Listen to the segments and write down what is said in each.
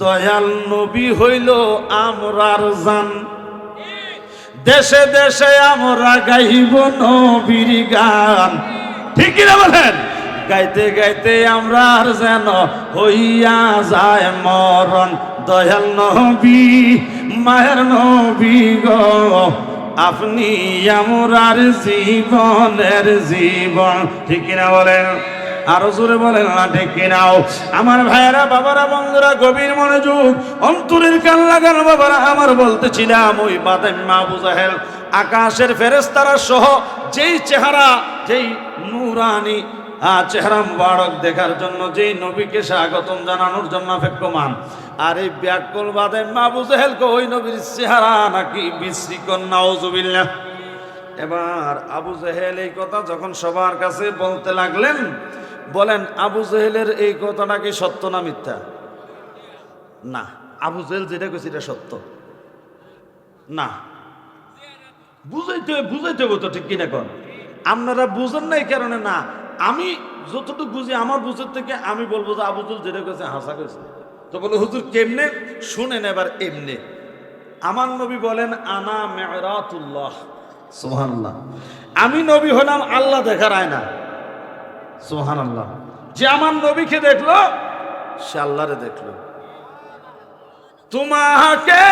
দয়াল নবী হইল আমরার জান, দেশে দেশে আমরা গাইব নবীর গান। ঠিক কিনা বলেন? গাইতে গাইতে আমরা আর যেন হইয়া যায় মরণ। দয়াল নবী মায়ের নবী গো, আপনি আমরার জীবনের জীবন। ঠিক কিনা বলেন? আরো জোরে বলেন না ঠিক কিনাও? আমার ভাইয়েরা, বাবারা, বন্ধুরা, গভীর মনোযোগ, অন্তরের কান লাগান বাবারা। আমার বলতেছিলাম ওই বাদাম আবু জাহেল আকাশের ফেরেশতারা সহ যেই চেহারা, যেই নূরানি চেহারা মুবারক দেখার জন্য যেই নবীকে স্বাগতম জানানোর জন্য অপেক্ষমান, আর এই ব্যাকুল বাদাম আবু জাহেলকে ওই নবীর চেহারা নাকি বিশ্রীকর, নাউজুবিল্লাহ। এবার আবু জাহেল এই কথা যখন সবার কাছে বলতে লাগলেন, বলেন আবু জাহেলের এই কথাটা কি সত্য না মিথ্যা? না, আবু জাহেল যেটা কইছে এটা সত্য না। বুঝাইতে হবে তো, ঠিক কিনা কন? আপনারা বুঝেন না এই কারণে না। আমি যতটুকু বুঝি, আমার বুঝের থেকে আমি বলবো যে আবু জাহেল যেটা কইছে হাসা কইছে। তো বলে হুজুর কেমনে? শুনেন এবার এমনি। আমার নবী বলেন আনা মেরাতুল্লাহ, সুবহানাল্লাহ। আমি নবী হলাম আল্লাহ দেখার আয়না, সুবহানাল্লাহ। যে আমার নবীকে দেখলো সে আল্লাহরে দেখলো। তোমাকে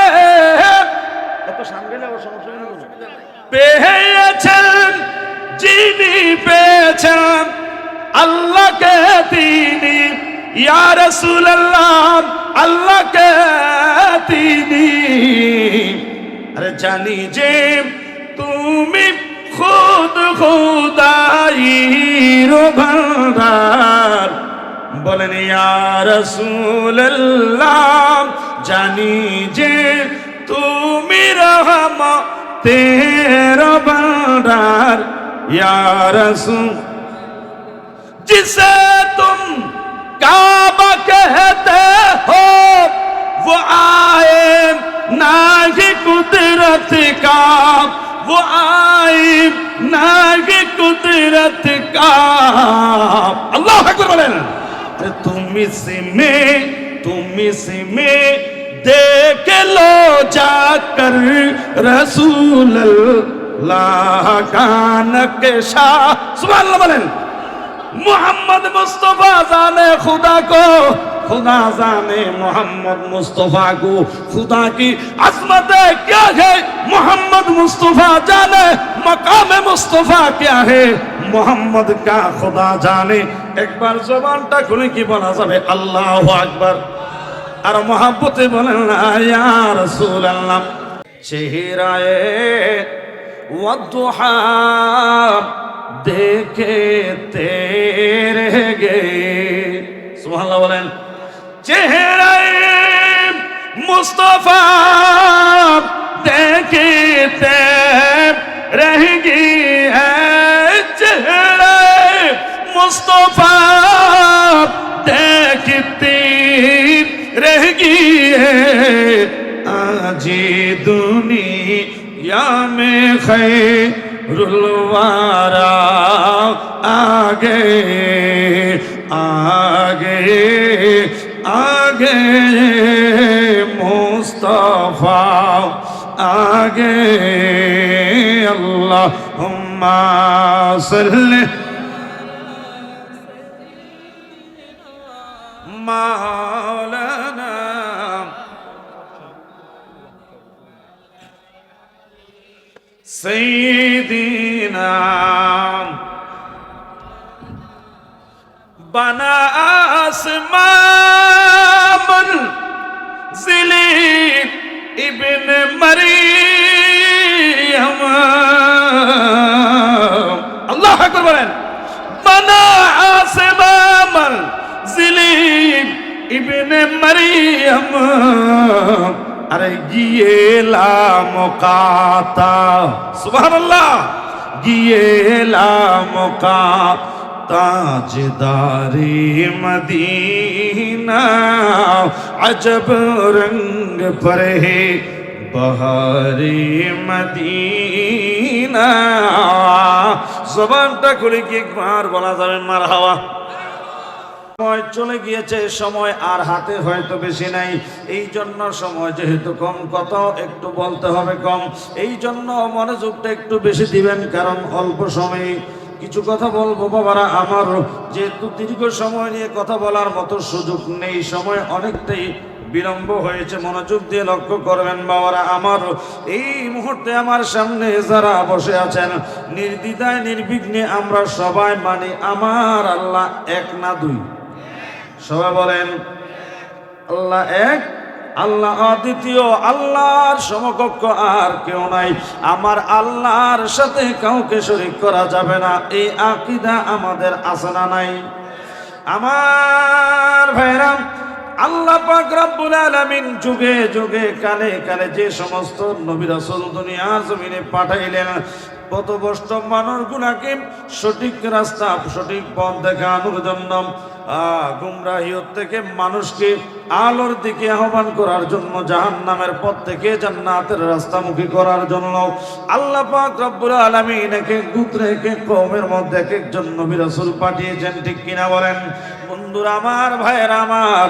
এত সামনে আবার সমস্যা পেয়েছেন যিনি পেয়েছেন আল্লাহকে তিনি, ইয়া রাসূলুল্লাহ আল্লাহকে তিনি। আরে জানি যে তুমি খুদ খুদাইর ভান্ডার, বলেন ইয়া রাসূলুল্লাহ জানি যে তুমি রহমতের ভান্ডার, ইয়া রাসূল जिसे तुम काबा कहते हो वो आए ना ही कुदरत का, वो आए ना ही कुदरत का। अल्लाह अकबर बोलें। तुम इसमें देख लो जाकर रसूलुल्लाह का नक्शा। सुभान अल्लाह बोलें। मोहम्मद मुस्तफा जाने खुदा को, खुदा जाने मोहम्मद मुस्तफा को। खुदा की अजमत क्या है मोहम्मद मुस्तफा जाने, मकाम मुस्तफा क्या है मोहम्मद का खुदा जाने। एक बार ज़बानटा खुले की बोला जाए अल्लाहु अकबर, और मोहब्बते बोलें या रसूल अल्लाह। चेहराए वद्दुहा देखे तेरे गे, सुभानअल्लाह बोलें। चेहरे मुस्तफा देखे रहेगी है, चेहरे मुस्तफा देखती रहेगी है। आजी दुनिया में खैरुलवारा आगे आगे आगे मुस्तफा आगे। अल्लाहुम्मा सल्ली मौलाना सैयदीना बना आसमान जिले इब्न मरियम। अल्लाह अकबर बोलें। बना आसमान जिले इब्न मरियम। अरे ये ला मुकाता, सुभानअल्लाह, ये ला मुका ताजदारी मदीना। अजब रंग पर है बहारी मदीना। ज़बानटा खुले की एक बार बोला जाए मरहबा। সময় চলে গিয়েছে, সময় আর হাতে হয়তো বেশি নাই। এই জন্য সময় যেহেতু কম, কথা একটু বলতে হবে কম, এই জন্য মনোযোগটা একটু বেশি দিবেন, কারণ অল্প সময়ে কিছু কথা বলবো বাবারা আমার। যেহেতু দীর্ঘ সময় নিয়ে কথা বলার মতো সুযোগ নেই, সময় অনেকটাই বিলম্ব হয়েছে, মনোযোগ দিয়ে লক্ষ্য করবেন বাবারা আমার। এই মুহূর্তে আমার সামনে যারা বসে আছেন, নির্দ্বিধায় নির্বিঘ্নে আমরা সবাই মানি আমার আল্লাহ এক না দুই। সবাই বলেন আল্লাহ এক, আল্লাহ অদ্বিতীয়, আল্লাহর সমকক্ষ আর কেউ নাই। আমার আল্লাহর সাথে কাউকে শরীক করা যাবে না, এই আকীদা আমাদের আছে না নাই? আমার ভাইরা, আল্লাহ পাক রব্বুল আলামিন যুগে যুগে কালে কালে যে সমস্ত নবী রাসূল দুনিয়ার জমিনে পাঠাইলেন, পথভ্রষ্ট মানুষগুলাকে সঠিক রাস্তা, সঠিক পথ দেখানোর জন্য, গুমরাহিয়ত থেকে মানুষকে আলোর দিকে আহ্বান করার জন্য, জাহান্নামের পথ থেকে জান্নাতের রাস্তামুখী করার জন্য আল্লাহ পাক রব্বুল আলামিন এক এক গোত্রে, এক এক কওমের মধ্যে এক একজন নবী রাসূল পাঠিয়েছেন। ঠিক কিনা বলেন বন্ধুরা আমার, ভাইয়েরা আমার?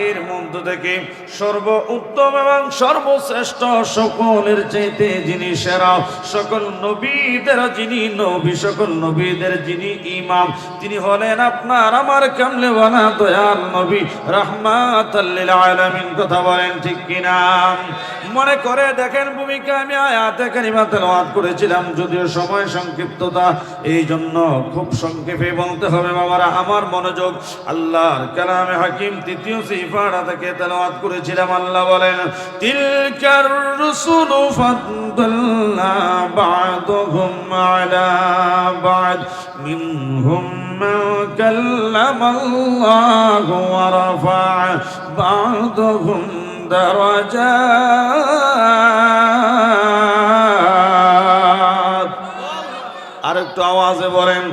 এর মধ্য থেকে সর্ব উত্তম এবং সর্বশ্রেষ্ঠ, সকলের চাইতে যিনি সেরা, সকল নবীদের যিনি নবী, সকল নবীদের যিনি ইমাম, তিনি হলেন আপনার আমার কামলেওয়ালা দয়াল নবী রাহমাতাল লিল আলামিন। কথা বলেন ঠিক কিনা? মনে করে দেখেন, ভূমিকা আমি আয়াতে কারিমা তেলাওয়াত করেছিলাম, যদিও সময় সংক্ষিপ্ততা, এই জন্য খুব সংক্ষেপে বলতে হবে বাবারা আমার। মনোযোগ, আল্লাহর কালামে হাকিম তৃতীয় সিফারা থেকে তেলাওয়াত করেছিলাম। আল্লাহ বলেন, তিলকার রুসুলু ফাদ্দালনা বা'দুহুম আলা বা'দ মিনহুম মান কাল্লামাল্লাহু ওয়া রাফা'a বা'দুহুম দারাজাত। আরেকটু আওয়াজে বলেন,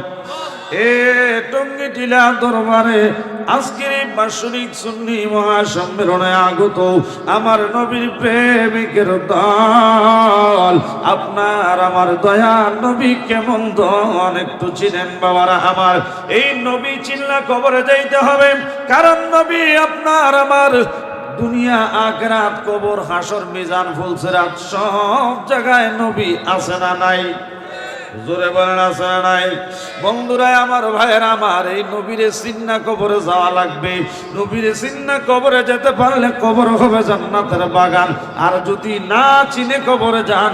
এ টঙ্গী টিলা দরবারে আজকের এই বাৎসরিক সুন্নি মহাসম্মেলনে আগত আমার নবীর প্রেমিকের দল, আপনার আমার দয়াল নবী কেমন দল একটু চিনেন বাবারা আমার? এই নবী চিল্লা কবরে যাইতে হবে, কারণ নবী আপনার আমার দুনিয়া, আখিরাত, কবর, হাসর, মিজান, ফুলসিরাত সব জায়গায় নবী আছে না নাই? জোরে বলেন আছে না নাই? বন্ধুরা আমার, ভাইয়েরা আমার, এই নবীরে চিন্না কবরে যাওয়া লাগবে। নবীরে চিন্না কবরে যেতে পারলে কবর হবে জান্নাতের বাগান, আর যদি না চিনে কবরে যান,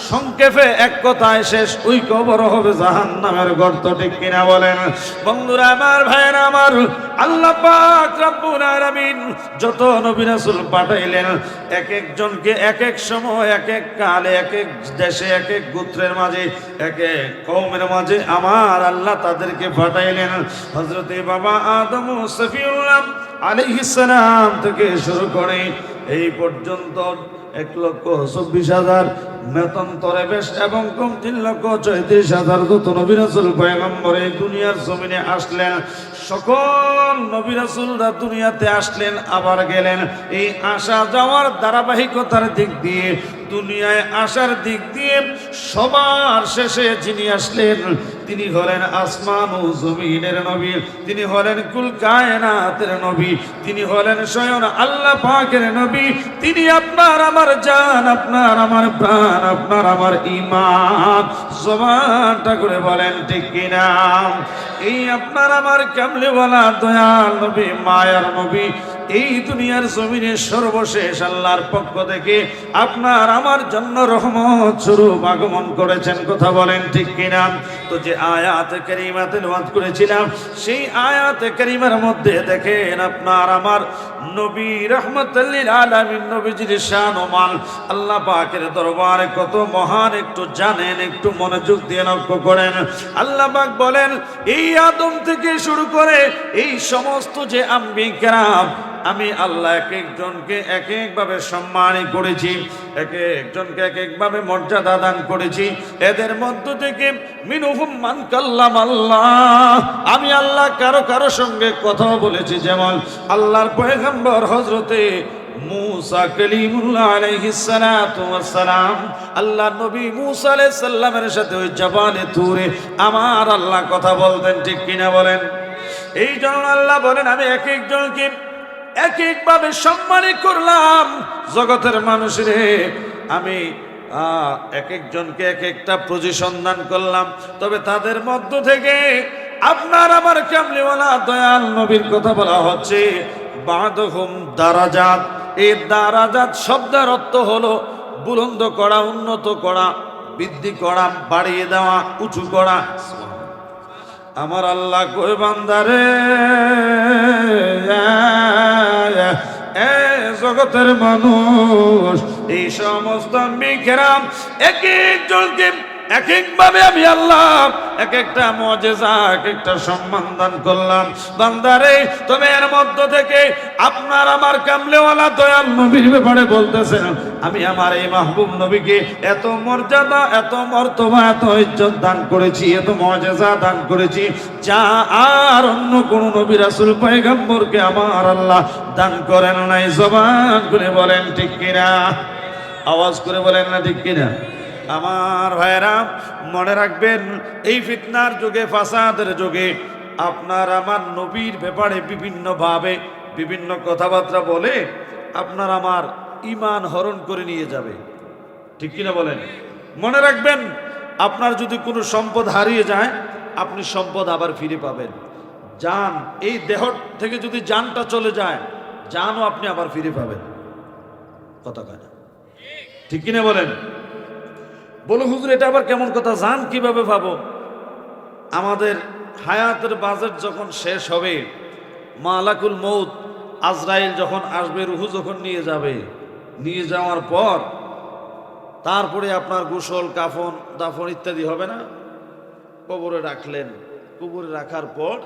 সংক্ষেপে এক কথায় শেষ, ওই কবর হবে জাহান্নামের গর্ত। ঠিক কিনা বলেন বন্ধুরা আমার, ভাইয়েরা আমার? আল্লাহ পাক রব্বুল আলামিন যত নবী রাসূল পাঠাইলেন, এক একজনকে এক এক সময়, এক এক কালে, এক এক দেশে, এক এক গোত্রের মাঝে, এক এক কওমের মাঝে আমার আল্লাহ তাদেরকে পাঠাইলেন। হযরতে বাবা আদম সফিউল্লাহ আলাইহিস সালাম থেকে শুরু করে এই পর্যন্ত 1,24,000 মেতন্তরে বেশ এবং কম 3,34,000 যত নবী রাসূল পয়গম্বর এই দুনিয়ার জমিনে আসলেন। সকল নবী রাসূলরা দুনিয়াতে আসলেন, আবার গেলেন। এই আসা যাওয়ার ধারাবাহিকতার দিক দিয়ে, দুনিয়ায় আসার দিক দিয়ে সবার শেষে যিনি আসলেন, তিনি হলেন আসমান ও জমিনের নবী, তিনি হলেন কুল কায়নাতের নবী, তিনি হলেন স্বয়ং আল্লাহ পাকের নবী। তিনি আপনার আমার জান, আপনার আমার প্রাণ, আপনার আমার ঈমান। জবানটা করে বলেন ঠিক কিনা? এই আপনার আমার কামলিওয়ালা দয়াল নবী, মায়ার নবী, এই দুনিয়ার জমিনে সর্বশেষ আল্লাহর পক্ষ থেকে আপনার আমার জন্য রহমত স্বরূপ আগমন করেছেন। কথা বলেন ঠিক কিনা? তো যে আয়াতে কারিমা তেলাওয়াত করেছিলাম, সেই আয়াতে কারিমার মধ্যে দেখেন আপনার আমার নবী রাহমাতুল লিল আলামিন, নবীজির শান ও মান আল্লাহ পাকের দরবারে কত মহান, একটু জানেন, একটু মনোযোগ দিয়ে লক্ষ্য করেন। আল্লাহ পাক বলেন, এই আদম থেকে শুরু করে এই সমস্ত যে আম্বিয়া কেরাম, আমি আল্লাহ এক একজনকে এক একভাবে সম্মানিত করেছি, এক একজনকে এক একভাবে মর্যাদা দান করেছি। এদের মধ্য থেকে মিনহুম মান কাল্লামাল্লাহ, আমি আল্লাহ কারো কারো সঙ্গে কথা বলেছি। যেমন আল্লাহর পয়গম্বর হযরতে মুসা কালিমুল্লাহ আলাইহিস সালাতু ওয়াস সালাম, আল্লাহ নবী মুসা আলাইহিস সালামের সাথে ওই জাবালে তুরে আমার আল্লাহ কথা বলতেন। ঠিক কিনা বলেন? এই জন্য আল্লাহ বলেন আমি এক একজনকে এক একভাবে সম্মানিত করলাম। জগতের মানুষরে আমি এক একজনকে এক একটা পজিশন দান করলাম। তবে তাদের মধ্য থেকে আপনার আমার কামলিওয়ালা দয়াল নবীর কথা বলা হচ্ছে বাদহুম দারাজাত। এই দারাজাত শব্দের অর্থ হলো বুলন্দ করা, উন্নত করা, বৃদ্ধি করা, বাড়িয়ে দেওয়া, উঁচু করা। আমার আল্লাহ কই বান্দারে জগতের মানুষ এই সমস্ত মেঘেরাম এক একজনকে এক একভাবে আমি আল্লাহ এক একটা মুআজিজা এক একটা সম্মান দান করলাম। বান্দারে তবে এর মধ্য থেকে আপনার আমার কামলেওয়ালা দয়াল নবীর ব্যাপারে বলতেছেন আমি আমার এই মাহবুব নবীকে এত মর্যাদা, এত মর্তবা, এত ইজ্জত দান করেছি, এত মুআজিজা দান করেছি যা আর অন্য কোন নবী রাসূল পয়গম্বরকে আমার আল্লাহ দান করেন নাই। জবান করে বলেন ঠিক কিনা? আওয়াজ করে বলেন না ঠিক কিনা? আমার ভাইরা মনে রাখবেন এই ফিতনার যুগে, ফাসাদের যুগে আপনার আমার নবীর ব্যাপারে বিভিন্নভাবে বিভিন্ন কথাবার্তা বলে আপনার আমার ঈমান হরণ করে নিয়ে যাবে। ঠিক কিনা বলেন? মনে রাখবেন আপনার যদি কোনো সম্পদ হারিয়ে যায় আপনি সম্পদ আবার ফিরে পাবেন। জান, এই দেহ থেকে যদি জানটা চলে যায় জানও আপনি আবার ফিরে পাবেন। কথা কয় না? ঠিক কিনা বলেন? বলো হুজুর এটা আবার কেমন কথা, জান কিভাবে পাবো? আমাদের হায়াতের বাজেট যখন শেষ হবে, মালাকুল মউত আজরাইল যখন আসবে, রুহু যখন নিয়ে যাবে, নিয়ে যাওয়ার পর তারপরে আপনার গোসল, কাফন, দাফন ইত্যাদি হবে না? কবরে রাখলেন, কবরে রাখার পর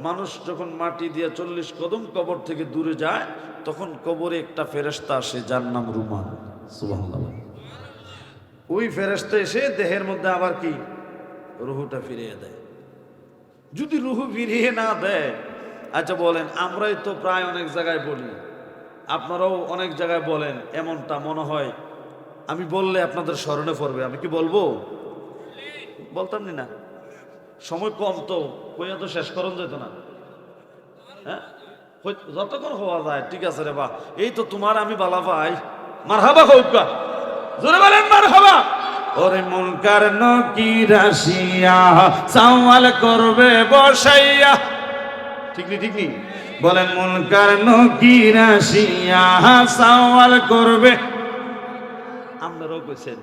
মানুষ যখন মাটি দিয়ে 40 কদম কবর থেকে দূরে যায় তখন কবরে একটা ফেরেশতা আসে যার নাম রুমান। সুবহানাল্লাহ। ওই ফেরেশতা এসে দেহের মধ্যে আবার কি রুহুটা ফিরিয়ে দেয়। যদি রুহু ফিরিয়ে না দেয়, আচ্ছা বলেন, আমরাই তো প্রায় অনেক জায়গায় বলি, আপনারাও অনেক জায়গায় বলেন, এমনটা মনে হয় আমি বললে আপনাদের স্মরণে পড়বে। আমি কি বলবো? বলতাম না, সময় কম তো, কইয়া তো শেষ করন যেত না। হ্যাঁ, যতক্ষণ হওয়া যায়। ঠিক আছে রে বা, এই তো তোমার আমি বালা ভাই, মারহাবা কইবা, জোরে বলেন মারহাবা। ওরে মুনকার নকির আসিয়া সওয়াল করবে বসাইয়া, ঠিক নি? ঠিক নি? বলেন মুনকার নকির আসিয়া সওয়াল করবে। আপনারাও কইছেন।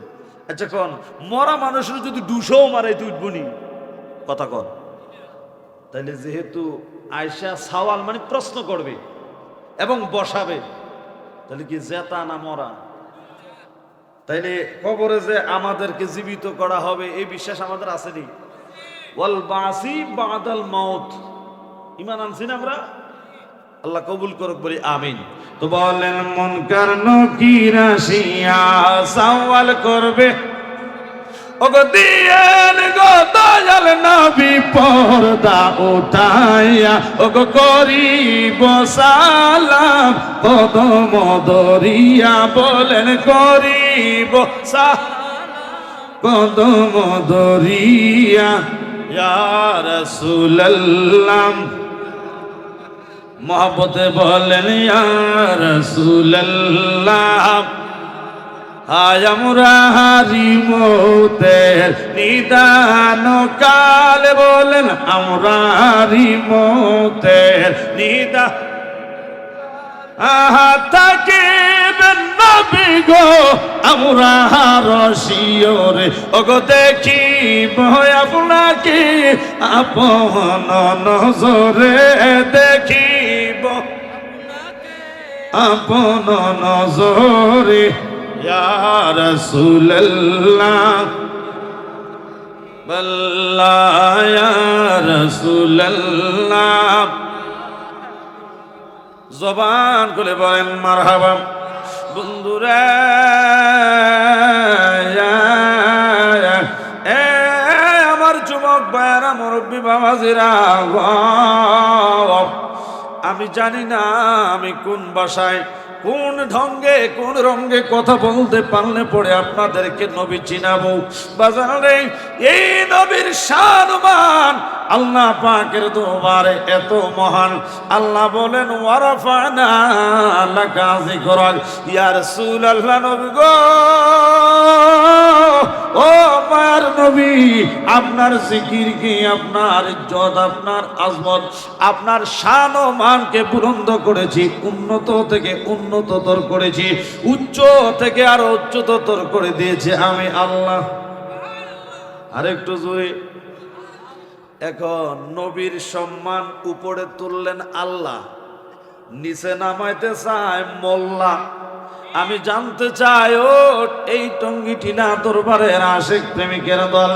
আচ্ছা কোন মরা মানুষের যদি 200 মারাই তুই উঠবনি? কথা কন। তাইলে যেহেতু আয়সা সওয়াল মানে প্রশ্ন করবে এবং বসাবে, তাহলে কি জেতা না মরা? তাইলে কবরে যে আমাদেরকে জীবিত করা হবে এই বিশ্বাস আমাদের আসেনি? ওয়াল বাসি বাদাল মাউত, ঈমান আনছি না আমরা? আল্লাহ কবুল করুক, বলি আমিন। তো বলেন মুনকার নকির আসিয়া সওয়াল করবে, ওগো দিয়েন গো দয়াল নবী পর্দা উঠাইয়া, ওগো করিব সালাম কদম দরিয়া। বলেন করিব সালাম কদম দরিয়া। ইয়া রাসূলুল্লাহ, মহব্বতে বলেন ইয়া রাসূলুল্লাহ। আয় আমরা হারিমতের নিদান কালে, বলেন আমরা হারিমতের নিদান থাকিবেন নবী গো আমরা রসিয়রে, ওগো দেখিব আপনাকে আপন নজরে, দেখিব আপন নজরে। ইয়া রাসূলুল্লাহ, বল্লাহ ইয়া রাসূলুল্লাহ। জবান খুলে বলেন মারহাবা। বন্ধুরা আমার যুবক ভাইয়েরা, মুরব্বী বাবাজিরা, আমি জানি না আমি কোন বাসায় কোন ঢঙ্গে কোন রঙ্গে কথা বলতে পারলে পরে আপনাদেরকে নবী চিনাবো বাজারে। এই নবীর শানমান আল্লাহ পাকের দরবারে এত মহান। আল্লাহ বলেন ওয়ারাফানা লাকা যিকরাক। ইয়া রাসূলুল্লাহ নবী গো, ও মায়ার নবী, আপনার জিকির কি, আপনার ইজ্জত, আপনার আজমত, আপনার শান ও মানকে বুলন্দ করেছি, উন্নত থেকে উন্নততর করেছি, উচ্চ থেকে আরো উচ্চতর করে দিয়েছে আমি আল্লাহ। আরেকটু জোরে। এখন নবীর সম্মান উপরে তুললেন আল্লাহ, নিচে নামাইতে চায় মোল্লা। আমি জানতে চাই ও এই টঙ্গিটিলা দরবারের আশিক প্রেমিকের দল,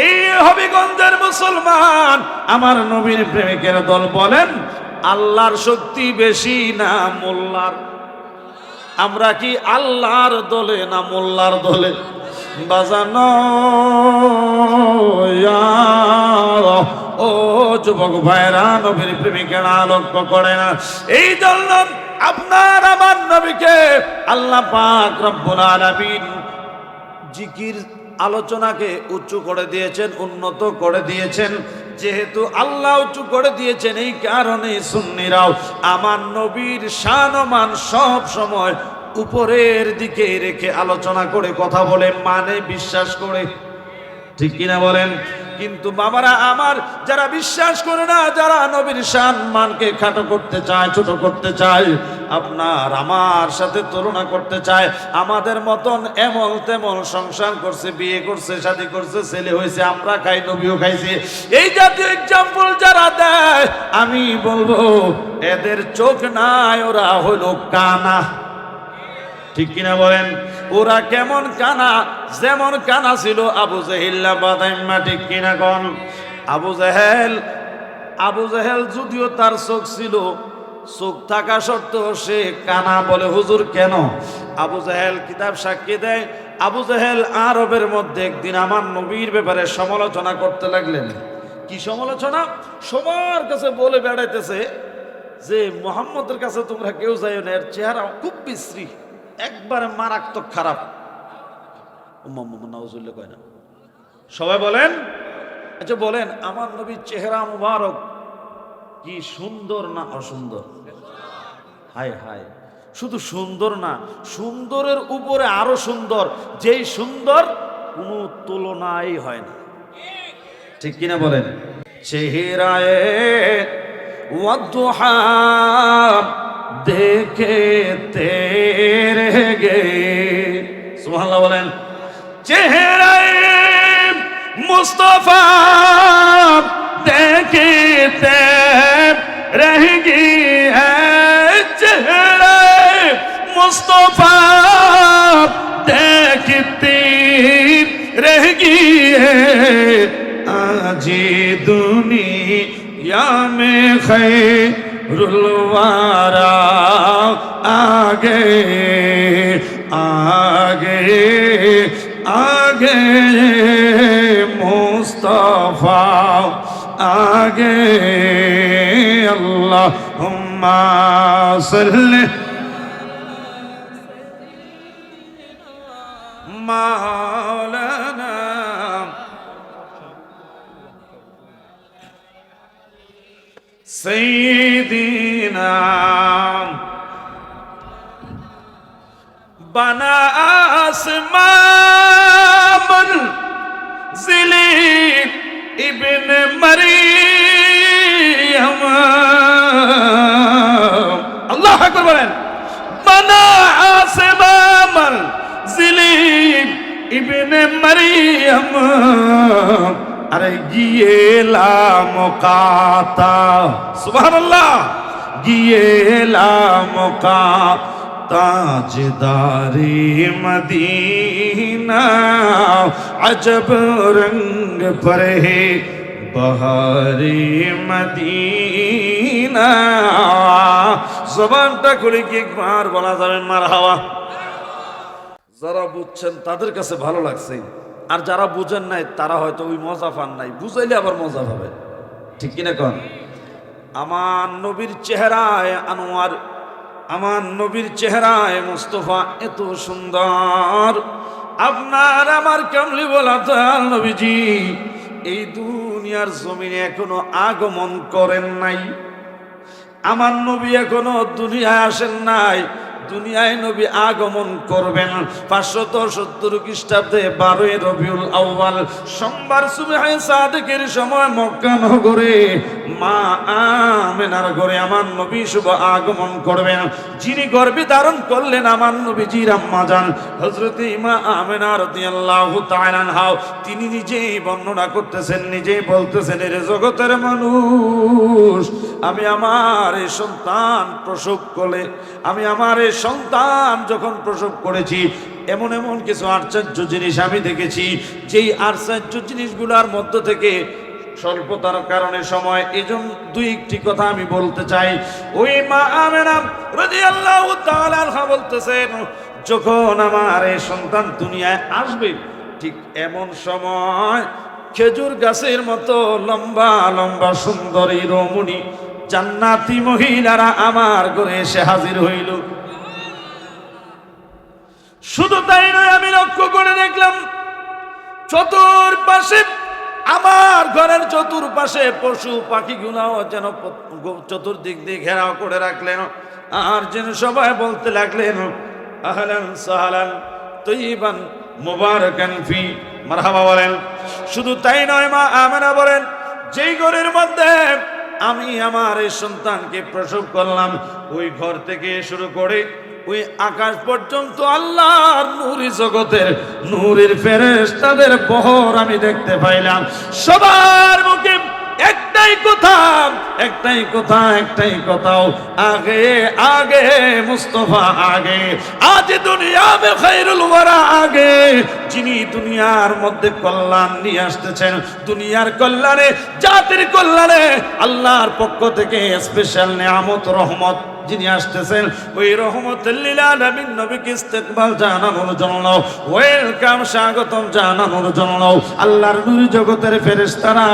এই হবিগঞ্জের মুসলমান, আমার নবীর প্রেমিকের দল, বলেন আল্লাহর শক্তি বেশি না মোল্লার? আমরা কি আল্লাহর দলে না মোল্লার দলে? বাজানো ও যুবক ভাইরা, নবীর প্রেমিকেরা লক্ষ্য করে না। এই জন্য আপনার আমার নবীকে আল্লাহ পাক রব্বুল আলামিন জিকির আলোচনাকে উঁচু করে দিয়েছেন, উন্নত করে দিয়েছেন। যেহেতু আল্লাহ উঁচু করে দিয়েছেন, এই কারণে সুন্নিরাও আমার নবীর শানমান সব সময় উপরের দিকে রেখে আলোচনা করে, কথা বলে, মানে, বিশ্বাস করে। ঠিক কিনা বলেন? কিন্তু বাবারা আমার, যারা বিশ্বাস করে না, যারা নবীর সম্মানকে খাটো করতে চায়, ছোট করতে চায়, আপনার আমার সাথে তুলনা করতে চায়, আমাদের মতন এমন তেমন সংসার করছে, বিয়ে করছে, শাদী করছে, ছেলে হয়েছে, আমরা খাই, নবীও খাইছে, এই জাতীয় এক্সাম্পল যারা দেয়, আমি বলবো এদের চোখ নাই, ওরা হলো কানা। ঠিক কিনা বলেন? ওরা কেমন কানা? যেমন কানা ছিল আবু জাহিল্লা বাদাইম্মা। ঠিক কিনা কোন? আবু জাহেল যদিও তার চোখ ছিল, চোখ থাকা সত্ত্বেও সে কানা। বলে হুজুর কেন? আবু জাহেল কিতাব সাক্ষী দেয়, আবু জাহেল আরবের মধ্যে একদিন আমার নবীর ব্যাপারে সমালোচনা করতে লাগলেন। কি সমালোচনা? সবার কাছে বলে বেড়াইতেছে যে মুহাম্মদের কাছে তোমরা কেউ যাইও না, এর চেহারা খুব বিশ্রী, একবারে মারাত্মক খারাপ। কয় না সবাই বলেন। আচ্ছা বলেন, আমার নবীর চেহারা মুবারক কি সুন্দর না অসুন্দর? হায় হায়, শুধু সুন্দর না, সুন্দরের উপরে আরো সুন্দর, যেই সুন্দর কোনো তুলনাই হয় না। ঠিক কিনা বলেন? চেহারায় ওয়াদুহা দেখে তেরে গে, সুবহানাল্লাহ বলেন। চেহারায় মুস্তাফা দেখে তেরে গে, চেহারায় মুস্তাফা দেখতে রহি আজি দুনিয়া মে খৈরুল ওয়ারা आगे आगे आगे मुस्तफा आगे अल्लाहुम्मा सल्ली मौलाना सय्यिदीना बना आसमान जिले इब्न मरियम, अल्लाह अकबर बोलें। बना आसमान जिले इब्न मरियम, अरे ये ला मुकाता, सुभानअल्लाह, ये ला मुका ताजदारी मदीना, अजब रंग पर है बहारी मदीना। জবানটা খুলে কি একবার বলা যাবে মারহাবা? যারা বুঝছেন তাদের কাছে ভালো লাগছে, আর যারা বুঝেন নাই তারা হয়তো ওই মজা পান নাই, বুঝাইলে আবার মজা পাবে। ঠিক কিনা কোন? আমার নবীর চেহারায় আনোয়ার আমার নবীর চেহারায় মুস্তফা এত সুন্দর, আপনার আমার কামলি বলা দয়াল নবীজি এই দুনিয়ার জমিনে এখনো আগমন করেন নাই। আমার নবী এখনো দুনিয়ায় আসেন নাই। দুনিয়ায় নবী আগমন করবেন 570 খ্রিস্টাব্দে 12 রবিউল আউয়াল সোমবার সুবহে সাদেকের সময় মক্কা নগরে মা আমেনার ঘরে আমার নবী শুভ আগমন করবেন। যিনি গর্ভে ধারণ করলেন আমার নবীজির আম্মা জান হযরত মা আমেনা রাদিয়াল্লাহু তাআলা আনহা, তিনি নিজেই বর্ণনা করতেছেন, নিজেই বলতেছেন, এর জগতের মানুষ, আমি আমার এই সন্তান প্রসব করে, আমি আমার এই সন্তান যখন প্রসব করেছি এমন এমন কিছু আশ্চর্য জিনিস আমি দেখেছি, যেই আশ্চর্য জিনিসগুলোর মধ্য থেকে স্বল্পতার কারণে সময় এজন্য দুই একটি কথা আমি বলতে চাই। ওই মা আমেনা রাদিয়াল্লাহু তাআলা আনহা বলতেছেন, যখন আমার এই সন্তান দুনিয়ায় আসবে ঠিক এমন সময় খেজুর গাছের মতো লম্বা লম্বা সুন্দরী রমণী জান্নাতি মহিলারা আমার ঘরে এসে হাজির হইল। শুধু তাই নয়, আমি লক্ষ্য করে দেখলাম চতুর্পাশে, আমার ঘরের চতুর্পাশে পশু পাখিগুলাও যেন চতুর্দিক দিয়ে ঘেরাও করে রাখলেন, আর যেন সবাই বলতে লাগলেন আহলান সাহলান তৈবান মুবারাকান ফি, মারহাবা বলেন। শুধু তাই নয়, মা আমেনা বলেন, যেই ঘরের মধ্যে আমি আমার এই সন্তানকে প্রসব করলাম ওই ঘর থেকে শুরু করে ওই আকাশ পর্যন্ত আল্লাহর নূরি জগতের নূরের ফেরেশতাদের বহর আমি দেখতে পাইলাম। সবার মুখে একটাই কথা, একটাই কথা, একটাই কথাও, আগে আগে মুস্তফা আগে, আজ দুনিয়া মে খায়রুল ওয়ারা আগে, যিনি দুনিয়ার মধ্যে কল্যাণ নিয়ে আসতেছেন, দুনিয়ার কল্যাণে জাতির কল্যাণে আল্লাহর পক্ষ থেকে স্পেশাল নিয়ামত রহমত যিনি আসতেছেন, ওই রহমতুল লিল আলামিন নবীকে ইস্তেকবাল জানানোর জন্য, ওয়েলকাম স্বাগতম জানানোর জন্য আল্লাহর নূর জগতের ফেরেশতারা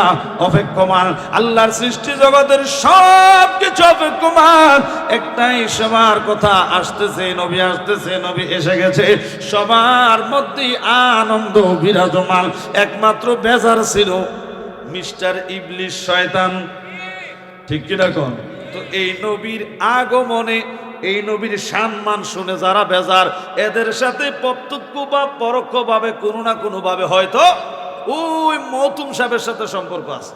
অপেক্ষমান, আল্লাহর সৃষ্টি জগতের সব কিছু অপেক্ষমান। একটাই সবার কথা, আসতেছে নবী, আসতেছে নবী, এসে গেছে। সবার মধ্যে আনন্দ বিরাজমান, একমাত্র বেজার ছিল মিস্টার ইবলিস শয়তান, ঠিক কি না কোন? তো এই নবীর আগমনে, এই নবীর সম্মান শুনে যারা বেজার, এদের সাথে প্রত্যক্ষ বা পরোক্ষ ভাবে কোনো না কোনো ভাবে হয়তো ওই মৌতুম সাহেবের সাথে সম্পর্ক আছে,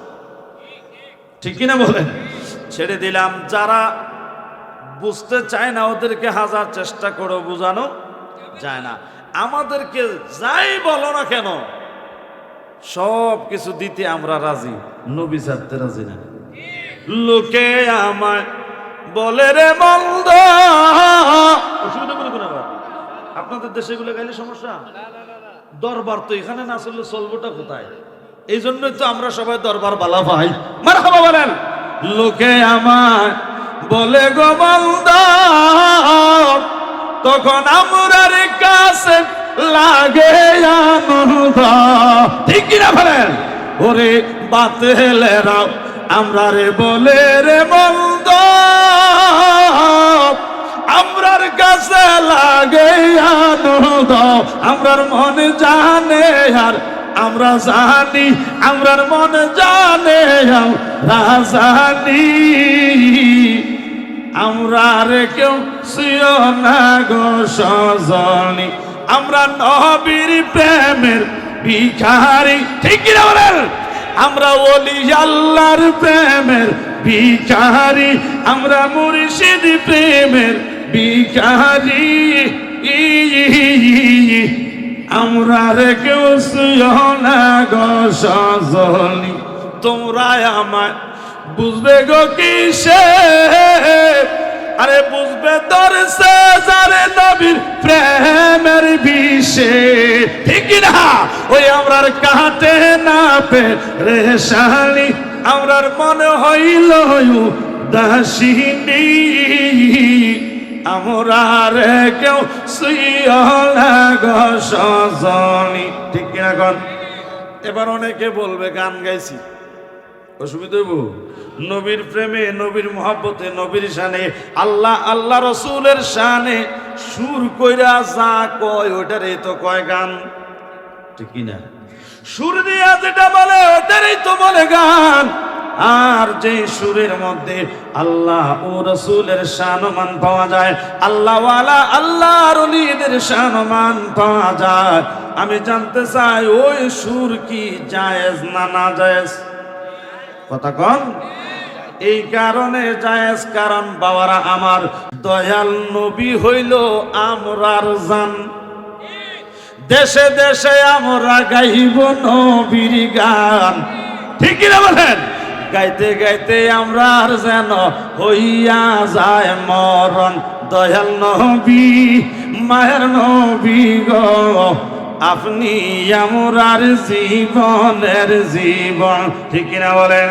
ঠিক কিনা বলেন? ছেড়ে দিলাম, যারা বুঝতে চায় না ওদেরকে হাজার চেষ্টা করে বোঝানো যায় না। আমাদেরকে যাই বলো না কেন সব কিছু দিতে আমরা রাজি, নবী ছাড়তে রাজি না। লোকে আমায় বলে রে মন্দ, অসুবিধা মনে করে আপনাদের দেশে গুলো গাইলে সমস্যা, দরবার তো এখানে না চললে চলবোটা কোথায়? এই জন্যই তো আমরা সবাই দরবার বালা ভাই, মারহাবা বলেন। লোকে আমায় বলে গো মন্দ, তখন আমরার কাছে লাগে আনন্দ, ঠিক কিনা বলেন? ওরে বাতেলেরা আমরা রে বলে রে মন্দ, আমরার কাছে লাগে আনন্দ, আমরার মন জানে আর আমরা জানি, আমরার মন জানে আমরা জানি, আমরা রে কেউ সিও না গো সজনি, আমরা নবীর প্রেমের ভিখারি, ঠিক কি না বলেন? আমরা ওলি আল্লাহর প্রেমের ভিখারি, আমরা মুর্শিদ প্রেমের ভিখারি, আমরা রে কেউ না গো সজনি। তোমরা আমায় বুঝবে গো কিসে, আরে বুঝবে দরসে যারে নবীর প্রেমের বিষে, ঠিক না? ওই আমরার কাটে না পেরেশানি, আমরার মনে হইল দাসিনী, আমরা রে কেউ সুইলা গো সজনি, ঠিক কিনা কোন? এবার অনেকে বলবে গান গাইছি, অসুবিধা হইব? নবীর প্রেমে, নবীর মহব্বতে, নবীর শানে, আল্লাহ রসুলের শানে সুর কইরা যা কয় ওটারই তো কয় গান, ঠিক কিনা? সুর দিয়া যেটা বলে ওটারই তো বলে গান। আর যে সুরের মধ্যে আল্লাহ ও রসুলের শানমান পাওয়া যায়, আল্লাহওয়ালা আল্লাহর ওলিদের শানমান পাওয়া যায়, আমি জানতে চাই ওই সুর কি জায়েজ না না জায়েজ? কথা কন। এই কারণে জায়েজ, কারণ বাবারা আমার, দয়াল নবী হইল আমরার জান। দেশে দেশে আমরা গাইব নবীর গান, ঠিক কিনা বলেন? গাইতে গাইতে আমরা যেন হইয়া যায় মরণ। দয়াল নবী, মায়ের নবী গো, আপনি আমরার জীবনের জীবন, ঠিক কিনা বলেন?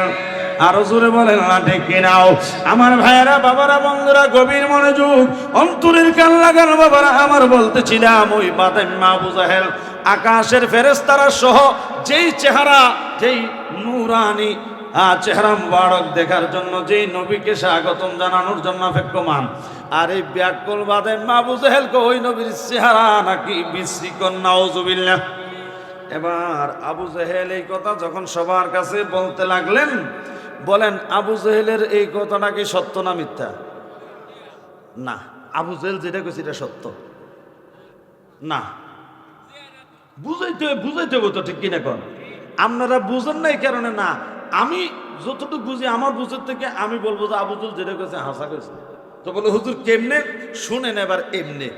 আরো জোরে বলেন না ঠিক কিনাও? আমার ভাইয়েরা, বাবারা, বন্ধুরা, গভীর মনোযোগ, অন্তরের কান লাগান বাবারা আমার। বলতেছিলাম ওই বাদাইম্মা আবু জাহেল আকাশের ফেরেশতারা সহ যেই চেহারা, যেই নূরানি চেহারা মুবারক দেখার জন্য, যেই নবীকে স্বাগতম জানানোর জন্য অপেক্ষমান, আর এই ব্যাকুল বাদাইম্মা আবু জাহেলকে ওই নবীর চেহারা নাকি বিশ্রীকর, নাউজুবিল্লাহ। এবার আবু জাহেল এই কথা যখন সবার কাছে বলতে লাগলেন, বলেন আবু জাহেলের এই কথাটা কি সত্য না মিথ্যা? না, আবু জাহেল যেটা কইছে এটা সত্য না। বুঝাইতে হবে তো, ঠিক কিনা কন? আপনারা বুঝেন না এই কারণে না, আমি যতটুকু বুঝি আমার বুঝের থেকে আমি বলবো যে আবু জাহেল যেটা কইছে হাসা কইছে। তো বলে হুজুর কেমনে? শুনেন এবার এমনে।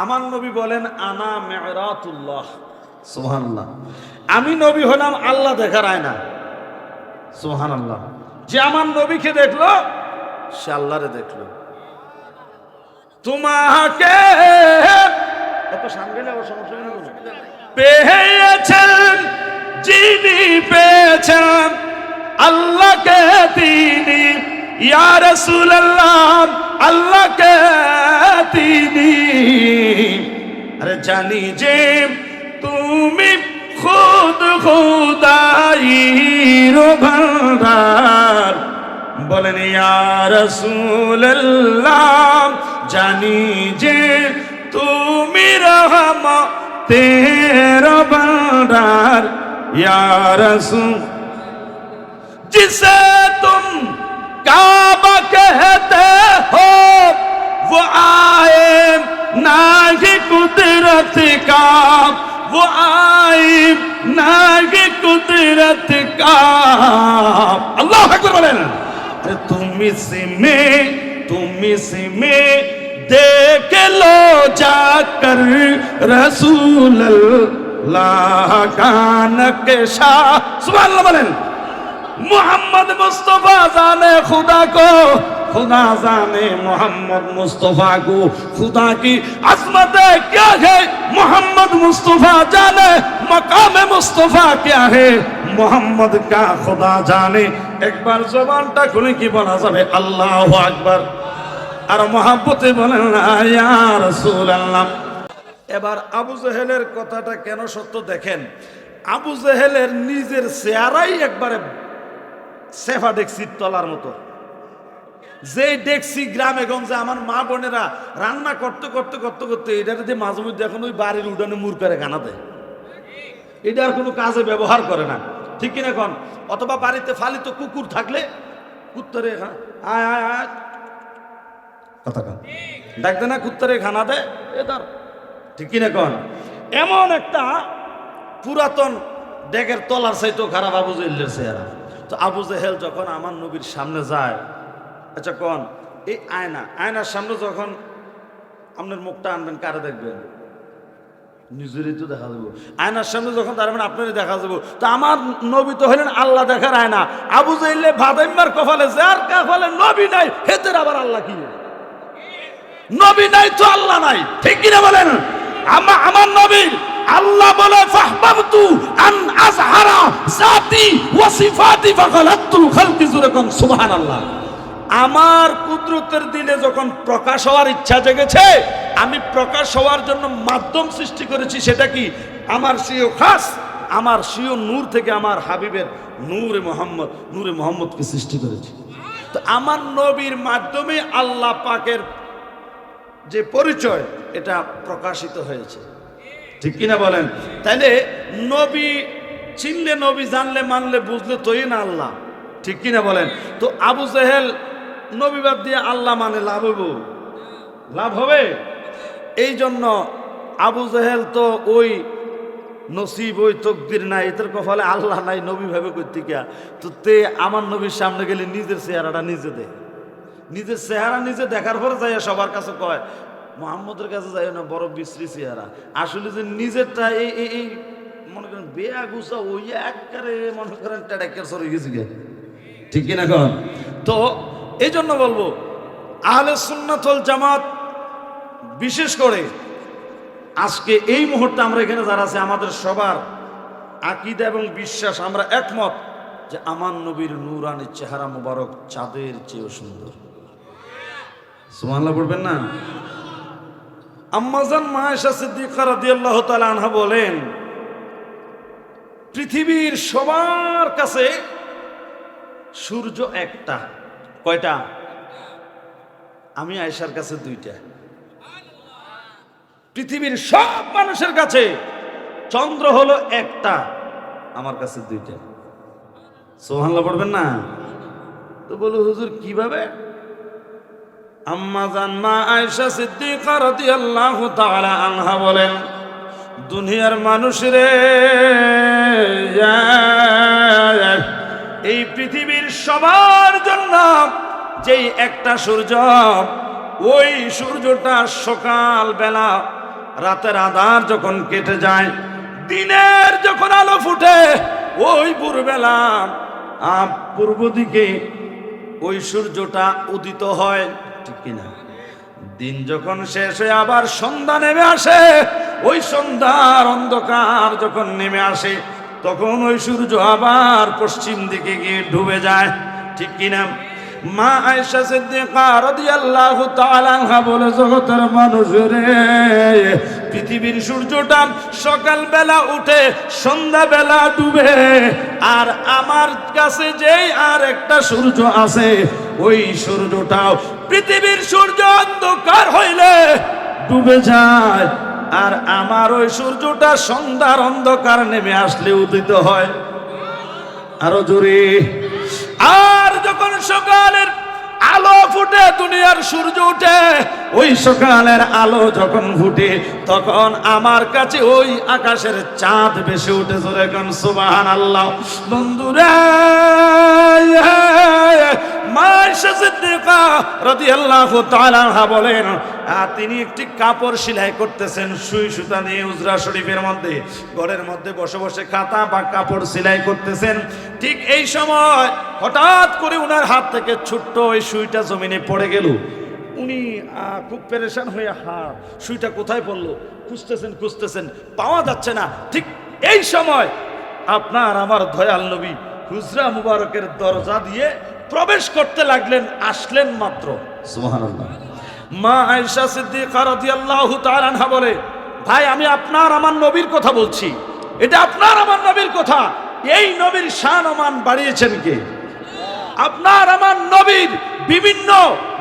আমার নবী বলেন আনা মেরাতুল্লাহ, সুবহানাল্লাহ, আমি নবী হলাম আল্লাহ দেখার আয়না, সুবহানাল্লাহ। যে আমার নবীকে দেখলো সে আল্লাহরে দেখলো। তোমাকে এত সামনে আবার সমস্যা পেয়েছেন যিনি পেয়েছেন আল্লাহকে তিনি, ইয়া রাসূলুল্লাহ আল্লাহকে তিনি। আরে জানি যে তুমি খুদ খুদাইর ভান্ডার, বলেন ইয়া রাসূলুল্লাহ জানি যে তুমি রহমতের ভান্ডার, ইয়া রাসূল जिसे तुम काबा कहते हो वो आए नागे कुदरत का, वो आए नागे कुदरत का। अल्लाह अकबर बोलें। तुम इसमें देख लो जाकर रसूल अल्लाह का नक्शा। सुभान अल्लाह बोलें। मोहम्मद मुस्तफा जाने खुदा को, खुदा जाने मोहम्मद मुस्तफा को। खुदा की अजमत क्या है मोहम्मद मुस्तफा जाने, मकाम मुस्तफा क्या है मोहम्मद का खुदा जाने। एक बार जबानটা খুলে কি বলা যাবে? আল্লাহু আকবার। আর মহব্বতে বলেন ইয়া রাসূলুল্লাহ। এবার আবু জাহেলের কথাটা কেন সত্য দেখেন। আবু জাহেলের নিজের চেহারাই একবারে সেফা ডেক্সির তলার মতো। যে ডেক্সি গ্রামে গঞ্জে আমার মা বোনেরা রান্না করতে করতে করতে করতে এটা যদি মাঝে মধ্যে এখন ওই বাড়ির উঠানে মুড় করে গানা দেয়, এটা আর কোনো কাজে ব্যবহার করে না, ঠিক কিনা এখন? অথবা বাড়িতে ফালিত কুকুর থাকলে কুত্তরে আয় আয় আয় কথা কন ডাকতে না, কুত্তরে খানা দেয় এটার, ঠিক কিনা এখন? এমন একটা পুরাতন ডেকের তলার চাইতেও খারাপ আবু জাহেলের চেহারা। তো আবু জাহেল যখন আমার নবীর সামনে যায়, আচ্ছা কন এই আয়নার সামনে যখন আপনার মুখটা আনবেন কারে দেখবেন? নিজেরই তো দেখা যাবো। আয়নার সামনে যখন দাঁড়াবেন আপনারই দেখা যাবো। তো আমার নবী তো হলেন আল্লাহ দেখার আয়না। আবু জাহেলে ভাদাইম্মার কপালে যার কপালে নবী নাই, হেতের আবার আল্লাহ কি? নবী নাই তো আল্লাহ নাই, ঠিক কিনা বলেন? আমার নবী আল্লাহ বলে ফাহবাবতু আন আযহারা যাতি ওয়া সিফাতি ফাগালাতুল খালকি, জোরে কোন সুবহানাল্লাহ। আমার কুদরতের দিনে যখন প্রকাশ হওয়ার ইচ্ছা জেগেছে, আমি প্রকাশ হওয়ার জন্য মাধ্যম সৃষ্টি করেছি। সেটা কি? আমার সেই খাস আমার স্বীয় নূর থেকে আমার হাবিবের নূরে মোহাম্মদকে সৃষ্টি করেছি। তো আমার নবীর মাধ্যমে আল্লাহ পাকের যে পরিচয় এটা প্রকাশিত হয়েছে, ঠিক কিনা বলেন? তাইলে নবী চিনলে, নবী জানলে, মানলে, বুঝলে তোই না আল্লাহ, ঠিক কিনা বলেন? তো আবু জেহেল নবীবাদ দিয়ে আল্লাহ মানে লাভ হবে? এই জন্য আবু জেহেল তো ওই নসিব, ওই তকদির নাই, এদের কপালে আল্লাহ নাই, নবী ভাবে করতে গিয়া। তো তে আমার নবীর সামনে গেলে নিজের চেহারাটা নিজে দেয়, নিজের চেহারা নিজে দেখার পরে যাইয়া সবার কাছে কয় মোহাম্মদের কাছে যাই না, বড় বিশ্রী চেহারা। আসলে যে নিজেরটা এই মনে করেন বেয়া গুছা ওই একবারে মনে করেন টেডাকের সরে গেছে গে, ঠিক কিনা কন? তো এই জন্য বলবো আহলে সুন্নাত ওয়াল জামাত বিশেষ করে আজকে এই মুহূর্তে আমরা এখানে যারা আছে আমাদের সবার আকীদা এবং বিশ্বাস, আমরা একমত যে আমার নবীর নূরানি চেহারা মুবারক চাঁদের চেয়েও সুন্দর। সুবহানাল্লাহ পড়বেন না? আম্মাজান মা আয়েশা সিদ্দিকা রাদিয়াল্লাহু তাআলা আনহা বলেন, পৃথিবীর সবার কাছে সূর্য একটা। কয়টা? আমি আয়েশার কাছে দুইটা। পৃথিবীর সব মানুষের কাছে চন্দ্র হলো একটা, আমার কাছে দুইটা। সুবহানাল্লাহ পড়বেন না? তো বলো হুজুর কিভাবে? আম্মাজান মা আয়েশা সিদ্দিকা রাদিয়াল্লাহু তাআলা আনহা বলেন, দুনিয়ার মানুষ রে, এই পৃথিবীর সবার জন্য যেই একটা সূর্য, ওই সূর্যটা সকাল বেলা রাতের আধার যখন কেটে যায়, দিনের যখন আলো ফুটে, ওই ভোরবেলা পূর্ব দিকে ওই সূর্যটা উদিত হয়, ঠিক কিনা? দিন যখন শেষ হয়ে আবার সন্ধ্যা নেমে আসে, ওই সন্ধ্যার অন্ধকার যখন নেমে আসে, তখন ওই সূর্য আবার পশ্চিম দিকে গিয়ে ডুবে যায়, ঠিক কিনা? মা আয়েশা সিদ্দিকা রাদিয়াল্লাহু তাআলা আনহা বলে, জগতের মানুষ রে, পৃথিবীর সূর্যটা সকাল বেলা উঠে সন্ধ্যা বেলা ডুবে, আর আমার কাছে যেই আর একটা সূর্য আছে, ওই সূর্যটাও পৃথিবীর সূর্য অন্ধকার হইলে ডুবে যায়, আর আমার ওই সূর্যটা সন্ধ্যার অন্ধকার নেমে আসলে উদিত হয়। আরো জোরে। আর যখন সকালের আলো ফুটে, দুনিয়ার সূর্য উঠে, ওই সকালের আলো যখন ফুটে, তখন আমার কাছে ওই আকাশের চাঁদ ভেসে উঠে। জোরে কোন সুবহানাল্লাহ। বন্ধুরা, মা আয়েশা সিদ্দিকা রাদিয়াল্লাহু তাআলা আনহা বলেন, তিনি একটি কাপড় সেলাই করতেছেন সুই সুতা দিয়ে হুজরা শরীফের মধ্যে, ঘরের মধ্যে বসে বসে খাতা বা কাপড় সেলাই করতেছেন। ঠিক এই সময় হঠাৎ করে উনার হাত থেকে ছোট্ট ওই সুইটা জমিনে পড়ে গেল। উনি খুব পেরেশান হয়ে সুইটা কোথায় পড়লো খুঁজতেছেন, পাওয়া যাচ্ছে না। ঠিক এই সময় আপনার আমার দয়াল নবী হুজরা মুবারকের দরজা দিয়ে প্রবেশ করতে লাগলেন, আসলেন মাত্র। সুবহানাল্লাহ। মা আয়েশা সিদ্দিকা রাদিয়াল্লাহু তাআলা আনহা বলে, ভাই আমি আপনার আমার নবীর কথা বলছি, এটা আপনার আমার নবীর কথা। এই নবীর শান ও মান বাড়িয়েছেন কে? আপনার আমার নবীর বিভিন্ন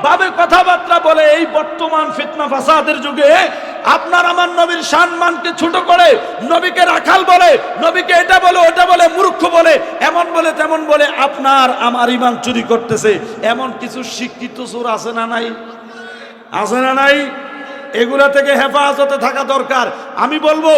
ভাবে কথাবার্তা বলে এই বর্তমান ফিতনা ফাসাদের যুগে আপনার আমার নবীর সম্মানকে ছোট করে নবীকে রাখাল বলে, নবীকে এটা বলে ওটা বলে, মূর্খ বলে, এমন বলে তেমন বলে আপনার আমার ঈমান চুরি করতেছে। এমন কিছু শিক্ষিত চোর আছে না নাই? আছে না নাই? এগুলা থেকে হেফাজতে থাকা দরকার। আমি বলবো